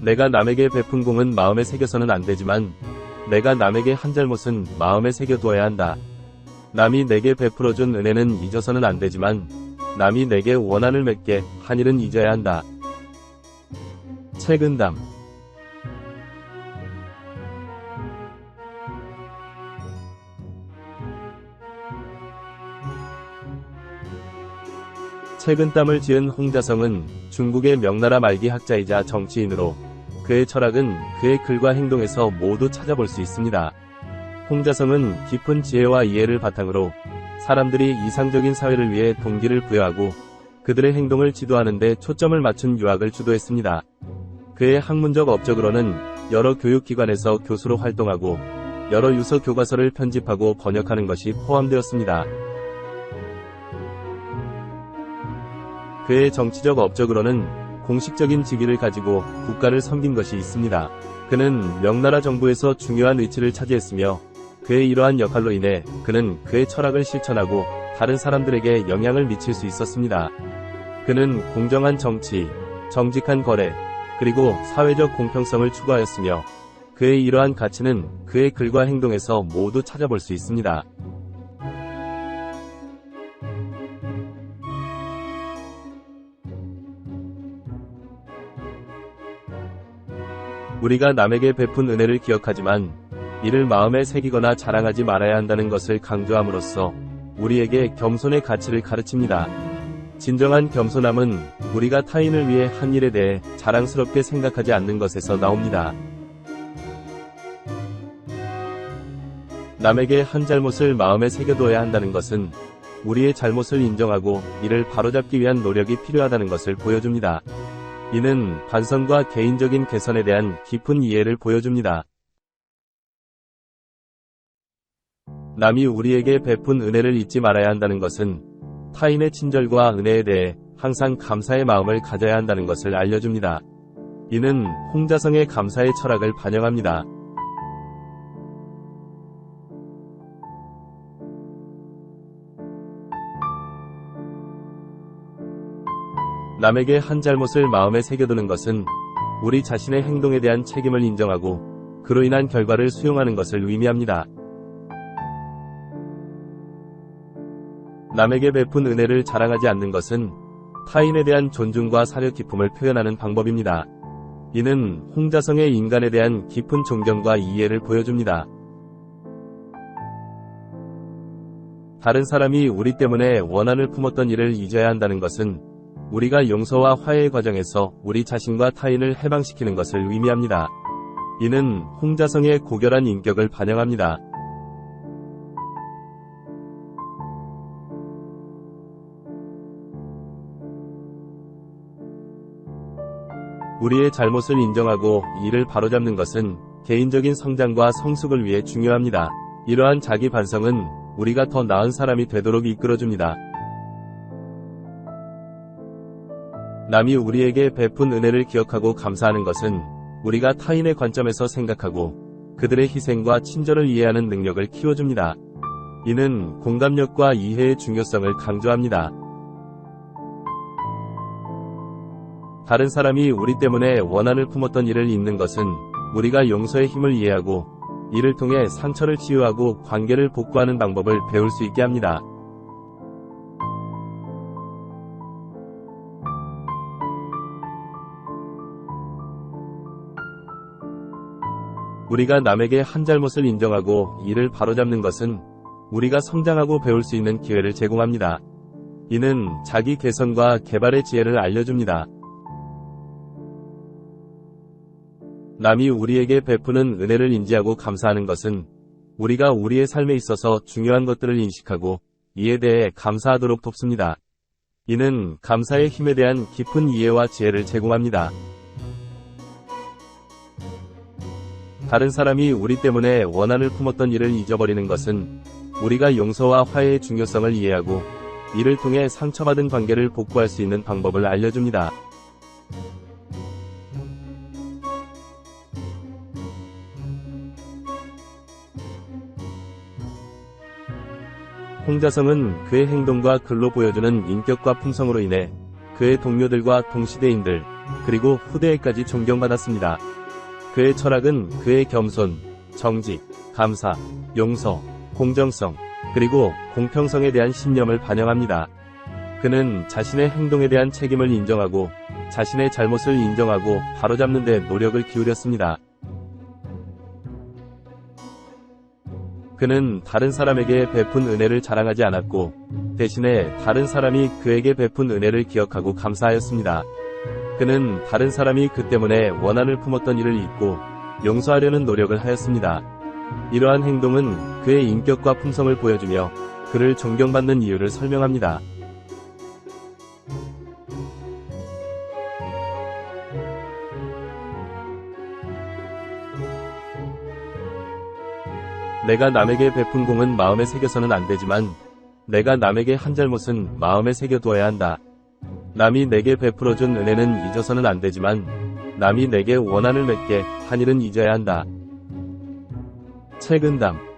내가 남에게 베푼 공은 마음에 새겨서는 안 되지만 내가 남에게 한 잘못은 마음에 새겨두어야 한다. 남이 내게 베풀어준 은혜는 잊어서는 안 되지만 남이 내게 원한을 맺게 한 일은 잊어야 한다. 책은담. 책은땀을 지은 홍자성은 중국의 명나라 말기 학자이자 정치인으로 그의 철학은 그의 글과 행동에서 모두 찾아볼 수 있습니다. 홍자성은 깊은 지혜와 이해를 바탕으로 사람들이 이상적인 사회를 위해 동기를 부여하고 그들의 행동을 지도하는 데 초점을 맞춘 유학을 주도했습니다. 그의 학문적 업적으로는 여러 교육기관에서 교수로 활동하고 여러 유서 교과서를 편집하고 번역하는 것이 포함되었습니다. 그의 정치적 업적으로는 공식적인 직위를 가지고 국가를 섬긴 것이 있습니다. 그는 명나라 정부에서 중요한 위치를 차지했으며 그의 이러한 역할로 인해 그는 그의 철학을 실천하고 다른 사람들에게 영향을 미칠 수 있었습니다. 그는 공정한 정치, 정직한 거래, 그리고 사회적 공평성을 추구하였으며 그의 이러한 가치는 그의 글과 행동에서 모두 찾아볼 수 있습니다. 우리가 남에게 베푼 은혜를 기억하지만 이를 마음에 새기거나 자랑하지 말아야 한다는 것을 강조함으로써 우리에게 겸손의 가치를 가르칩니다. 진정한 겸손함은 우리가 타인을 위해 한 일에 대해 자랑스럽게 생각하지 않는 것에서 나옵니다. 남에게 한 잘못을 마음에 새겨둬야 한다는 것은 우리의 잘못을 인정하고 이를 바로잡기 위한 노력이 필요하다는 것을 보여줍니다. 이는 반성과 개인적인 개선에 대한 깊은 이해를 보여줍니다. 남이 우리에게 베푼 은혜를 잊지 말아야 한다는 것은 타인의 친절과 은혜에 대해 항상 감사의 마음을 가져야 한다는 것을 알려줍니다. 이는 홍자성의 감사의 철학을 반영합니다. 남에게 한 잘못을 마음에 새겨두는 것은 우리 자신의 행동에 대한 책임을 인정하고 그로 인한 결과를 수용하는 것을 의미합니다. 남에게 베푼 은혜를 자랑하지 않는 것은 타인에 대한 존중과 사려 깊음을 표현하는 방법입니다. 이는 홍자성의 인간에 대한 깊은 존경과 이해를 보여줍니다. 다른 사람이 우리 때문에 원한을 품었던 일을 잊어야 한다는 것은 우리가 용서와 화해의 과정에서 우리 자신과 타인을 해방시키는 것을 의미합니다. 이는 홍자성의 고결한 인격을 반영합니다. 우리의 잘못을 인정하고 이를 바로잡는 것은 개인적인 성장과 성숙을 위해 중요합니다. 이러한 자기 반성은 우리가 더 나은 사람이 되도록 이끌어줍니다. 남이 우리에게 베푼 은혜를 기억하고 감사하는 것은 우리가 타인의 관점에서 생각하고 그들의 희생과 친절을 이해하는 능력을 키워줍니다. 이는 공감력과 이해의 중요성을 강조합니다. 다른 사람이 우리 때문에 원한을 품었던 일을 잊는 것은 우리가 용서의 힘을 이해하고 이를 통해 상처를 치유하고 관계를 복구하는 방법을 배울 수 있게 합니다. 우리가 남에게 한 잘못을 인정하고 이를 바로잡는 것은 우리가 성장하고 배울 수 있는 기회를 제공합니다. 이는 자기 개선과 개발의 지혜를 알려줍니다. 남이 우리에게 베푸는 은혜를 인지하고 감사하는 것은 우리가 우리의 삶에 있어서 중요한 것들을 인식하고 이에 대해 감사하도록 돕습니다. 이는 감사의 힘에 대한 깊은 이해와 지혜를 제공합니다. 다른 사람이 우리 때문에 원한을 품었던 일을 잊어버리는 것은 우리가 용서와 화해의 중요성을 이해하고 이를 통해 상처받은 관계를 복구할 수 있는 방법을 알려줍니다. 홍자성은 그의 행동과 글로 보여주는 인격과 품성으로 인해 그의 동료들과 동시대인들, 그리고 후대에까지 존경받았습니다. 그의 철학은 그의 겸손, 정직, 감사, 용서, 공정성, 그리고 공평성에 대한 신념을 반영합니다. 그는 자신의 행동에 대한 책임을 인정하고 자신의 잘못을 인정하고 바로잡는 데 노력을 기울였습니다. 그는 다른 사람에게 베푼 은혜를 자랑하지 않았고 대신에 다른 사람이 그에게 베푼 은혜를 기억하고 감사하였습니다. 그는 다른 사람이 그 때문에 원한을 품었던 일을 잊고 용서하려는 노력을 하였습니다. 이러한 행동은 그의 인격과 품성을 보여주며 그를 존경받는 이유를 설명합니다. 내가 남에게 베푼 공은 마음에 새겨서는 안 되지만 내가 남에게 한 잘못은 마음에 새겨두어야 한다. 남이 내게 베풀어준 은혜는 잊어서는 안 되지만 남이 내게 원한을 맺게 한 일은 잊어야 한다. 책은담.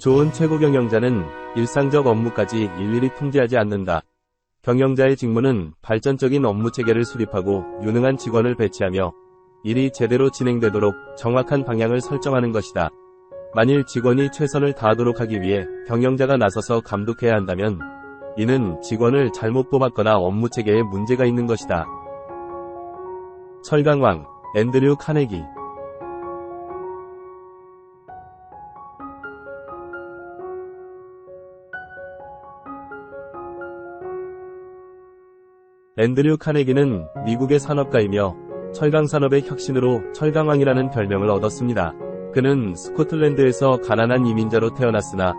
좋은 최고 경영자는 일상적 업무까지 일일이 통제하지 않는다. 경영자의 직무는 발전적인 업무 체계를 수립하고 유능한 직원을 배치하며 일이 제대로 진행되도록 정확한 방향을 설정하는 것이다. 만일 직원이 최선을 다하도록 하기 위해 경영자가 나서서 감독해야 한다면 이는 직원을 잘못 뽑았거나 업무 체계에 문제가 있는 것이다. 철강왕 앤드류 카네기. 앤드류 카네기는 미국의 산업가이며 철강산업의 혁신으로 철강왕이라는 별명을 얻었습니다. 그는 스코틀랜드에서 가난한 이민자로 태어났으나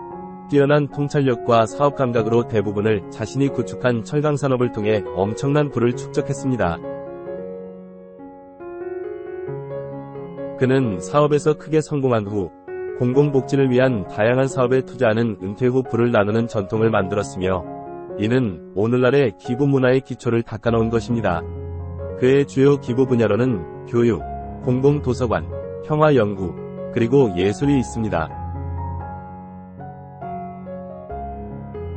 뛰어난 통찰력과 사업 감각으로 대부분을 자신이 구축한 철강산업을 통해 엄청난 부를 축적했습니다. 그는 사업에서 크게 성공한 후 공공복지를 위한 다양한 사업에 투자하는 은퇴 후 부를 나누는 전통을 만들었으며 이는 오늘날의 기부 문화의 기초를 닦아놓은 것입니다. 그의 주요 기부 분야로는 교육, 공공도서관, 평화연구, 그리고 예술이 있습니다.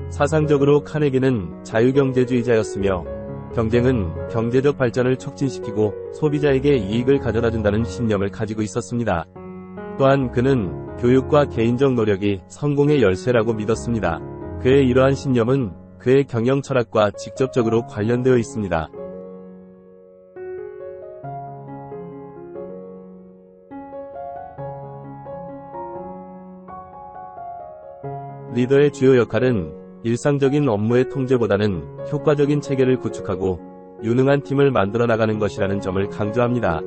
사상적으로 카네기는 자유경제주의자였으며 경쟁은 경제적 발전을 촉진시키고 소비자에게 이익을 가져다준다는 신념을 가지고 있었습니다. 또한 그는 교육과 개인적 노력이 성공의 열쇠라고 믿었습니다. 그의 이러한 신념은 그의 경영 철학과 직접적으로 관련되어 있습니다. 리더의 주요 역할은 일상적인 업무의 통제보다는 효과적인 체계를 구축하고 유능한 팀을 만들어 나가는 것이라는 점을 강조합니다.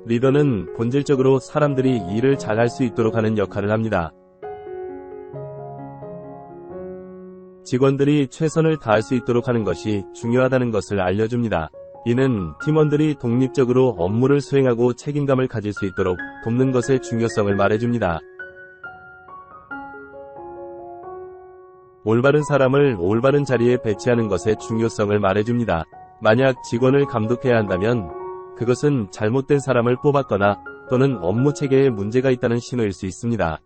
리더는 본질적으로 사람들이 일을 잘할 수 있도록 하는 역할을 합니다. 직원들이 최선을 다할 수 있도록 하는 것이 중요하다는 것을 알려줍니다. 이는 팀원들이 독립적으로 업무를 수행하고 책임감을 가질 수 있도록 돕는 것의 중요성을 말해줍니다. 올바른 사람을 올바른 자리에 배치하는 것의 중요성을 말해줍니다. 만약 직원을 감독해야 한다면 그것은 잘못된 사람을 뽑았거나 또는 업무 체계에 문제가 있다는 신호일 수 있습니다.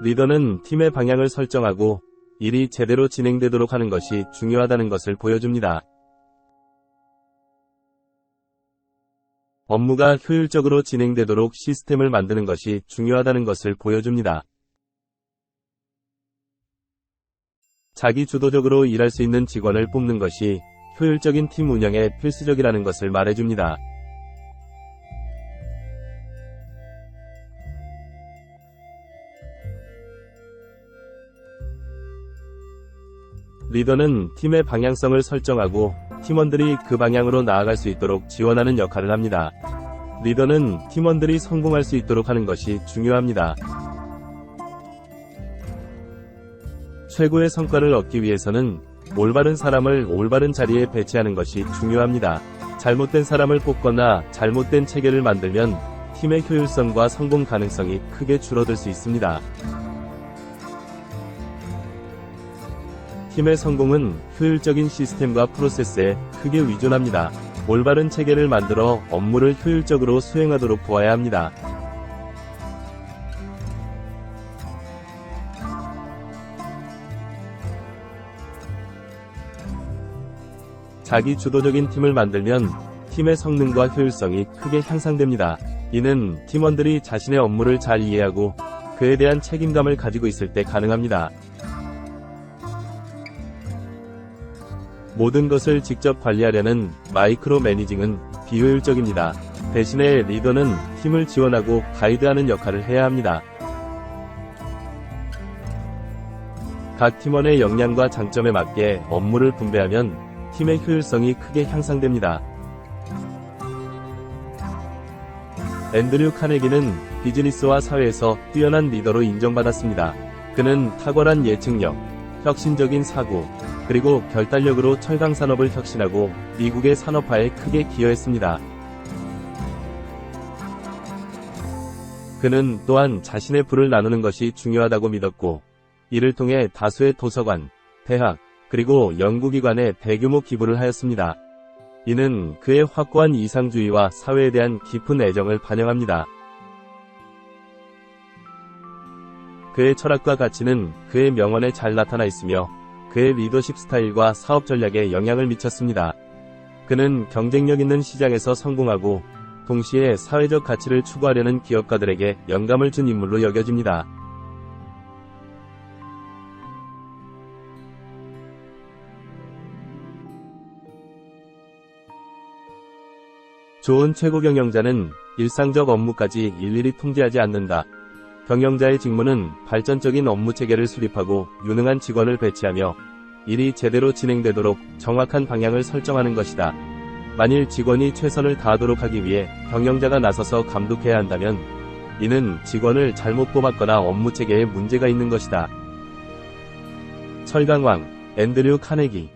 리더는 팀의 방향을 설정하고 일이 제대로 진행되도록 하는 것이 중요하다는 것을 보여줍니다. 업무가 효율적으로 진행되도록 시스템을 만드는 것이 중요하다는 것을 보여줍니다. 자기 주도적으로 일할 수 있는 직원을 뽑는 것이 효율적인 팀 운영에 필수적이라는 것을 말해줍니다. 리더는 팀의 방향성을 설정하고 팀원들이 그 방향으로 나아갈 수 있도록 지원하는 역할을 합니다. 리더는 팀원들이 성공할 수 있도록 하는 것이 중요합니다. 최고의 성과를 얻기 위해서는 올바른 사람을 올바른 자리에 배치하는 것이 중요합니다. 잘못된 사람을 뽑거나 잘못된 체계를 만들면 팀의 효율성과 성공 가능성이 크게 줄어들 수 있습니다. 팀의 성공은 효율적인 시스템과 프로세스에 크게 의존합니다. 올바른 체계를 만들어 업무를 효율적으로 수행하도록 도와야 합니다. 자기 주도적인 팀을 만들면 팀의 성능과 효율성이 크게 향상됩니다. 이는 팀원들이 자신의 업무를 잘 이해하고 그에 대한 책임감을 가지고 있을 때 가능합니다. 모든 것을 직접 관리하려는 마이크로 매니징은 비효율적입니다. 대신에 리더는 팀을 지원하고 가이드하는 역할을 해야 합니다. 각 팀원의 역량과 장점에 맞게 업무를 분배하면 팀의 효율성이 크게 향상됩니다. 앤드류 카네기는 비즈니스와 사회에서 뛰어난 리더로 인정받았습니다. 그는 탁월한 예측력, 혁신적인 사고, 그리고 결단력으로 철강 산업을 혁신하고 미국의 산업화에 크게 기여했습니다. 그는 또한 자신의 부를 나누는 것이 중요하다고 믿었고, 이를 통해 다수의 도서관, 대학, 그리고 연구기관에 대규모 기부를 하였습니다. 이는 그의 확고한 이상주의와 사회에 대한 깊은 애정을 반영합니다. 그의 철학과 가치는 그의 명언에 잘 나타나 있으며 그의 리더십 스타일과 사업 전략에 영향을 미쳤습니다. 그는 경쟁력 있는 시장에서 성공하고 동시에 사회적 가치를 추구하려는 기업가들에게 영감을 준 인물로 여겨집니다. 좋은 최고 경영자는 일상적 업무까지 일일이 통제하지 않는다. 경영자의 직무는 발전적인 업무 체계를 수립하고 유능한 직원을 배치하며 일이 제대로 진행되도록 정확한 방향을 설정하는 것이다. 만일 직원이 최선을 다하도록 하기 위해 경영자가 나서서 감독해야 한다면 이는 직원을 잘못 뽑았거나 업무 체계에 문제가 있는 것이다. 철강왕 앤드류 카네기